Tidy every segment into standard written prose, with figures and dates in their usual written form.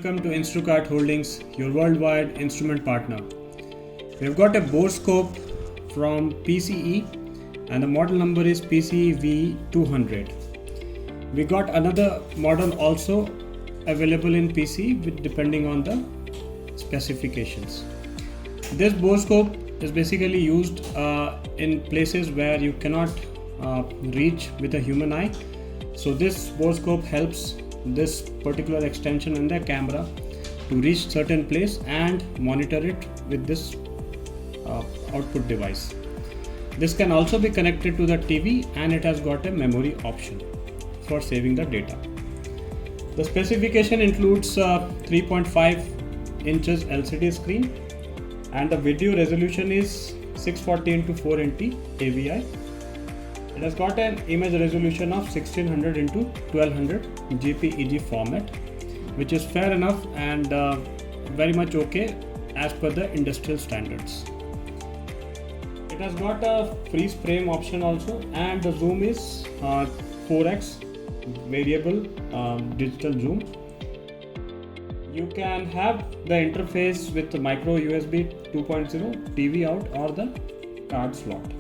welcome to Instrucart Holdings, your worldwide instrument partner. We've got a borescope from PCE and the model number is PCE V200. We got another model also available in PCE depending on the specifications. This borescope is basically used in places where you cannot reach with a human eye. So this borescope helps this particular extension in the camera to reach certain place and monitor it with this output device. This can also be connected to the TV and it has got a memory option for saving the data. The specification includes 3.5 inches LCD screen and the video resolution is 640x480 AVI. It has got an image resolution of 1600x1200 JPEG format, which is fair enough and very much okay as per the industrial standards. It has got a freeze frame option also and the zoom is 4x variable digital zoom. You can have the interface with the micro USB 2.0, TV out or the card slot.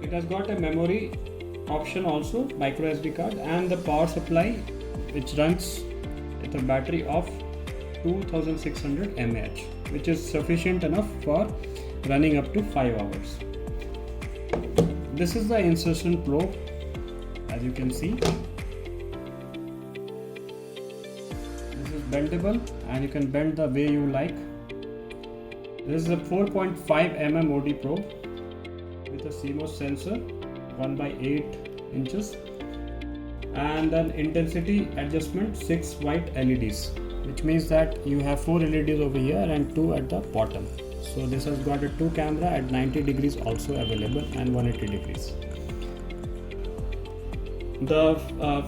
It has got a memory option also, micro SD card, and the power supply which runs with a battery of 2600 mAh, which is sufficient enough for running up to 5 hours. This is the insertion probe, as you can see. This is bendable and you can bend the way you like. This is a 4.5 mm OD probe with a CMOS sensor 1/8 inches and an intensity adjustment 6 white LEDs, which means that you have 4 LEDs over here and 2 at the bottom. So this has got a 2 camera at 90 degrees also available and 180 degrees. The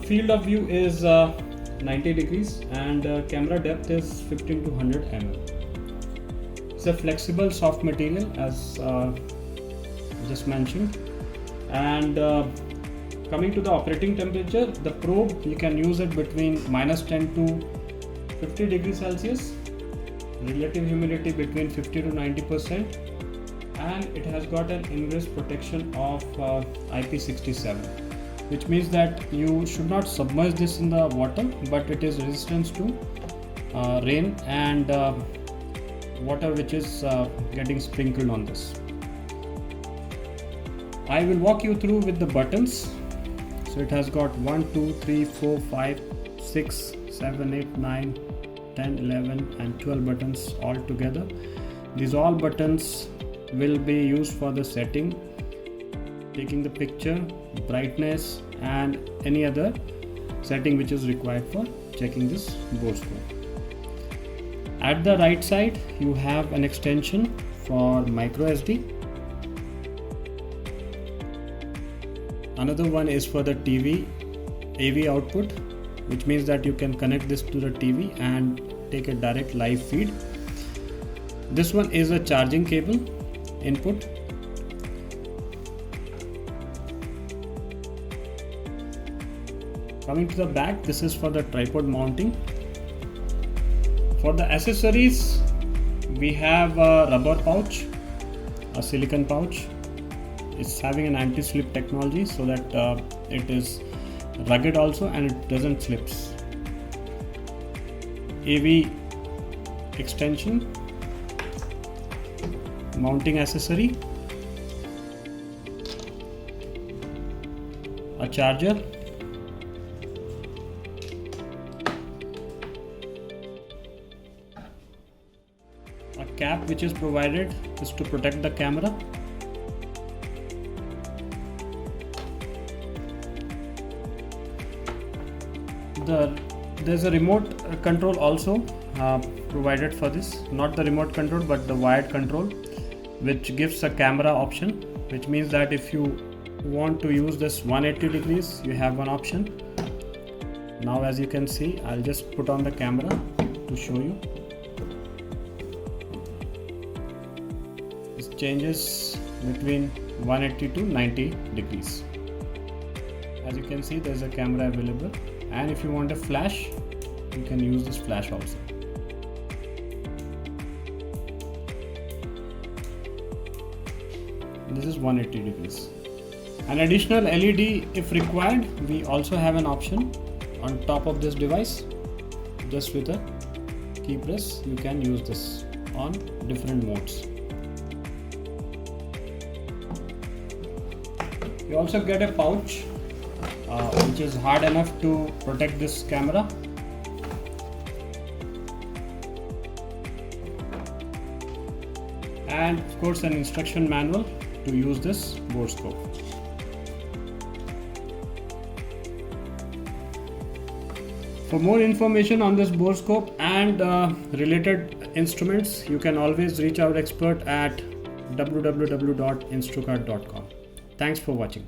field of view is 90 degrees and camera depth is 15 to 100 mm. It's a flexible soft material as just mentioned. And coming to the operating temperature, the probe you can use it between -10 to 50 degrees Celsius, relative humidity between 50 to 90%, and it has got an ingress protection of IP67, which means that you should not submerge this in the water, but it is resistant to rain and water which is getting sprinkled on this. I will walk you through with the buttons. So it has got 1, 2, 3, 4, 5, 6, 7, 8, 9, 10, 11 and 12 buttons all together. These all buttons will be used for the setting, taking the picture, brightness and any other setting which is required for checking this borescope. At the right side you have an extension for micro SD. Another one is for the TV AV output, which means that you can connect this to the TV and take a direct live feed. This one is a charging cable input. Coming to the back, this is for the tripod mounting. For the accessories, we have a rubber pouch, a silicone pouch. It's having an anti-slip technology so that it is rugged also and it doesn't slips. AV extension, mounting accessory, a charger, a cap which is provided just to protect the camera, there's a remote control also provided for this, not the remote control but the wired control, which gives a camera option, which means that if you want to use this 180 degrees you have one option. Now as you can see, I'll just put on the camera to show you. This changes between 180 to 90 degrees. As you can see, there's a camera available, and if you want a flash, you can use this flash also. This is 180 degrees. An additional LED if required, we also have an option on top of this device. Just with a key press you can use this on different modes. You also get a pouch which is hard enough to protect this camera. And of course an instruction manual to use this borescope. For more information on this borescope and related instruments, you can always reach our expert at www.instrucard.com. Thanks for watching.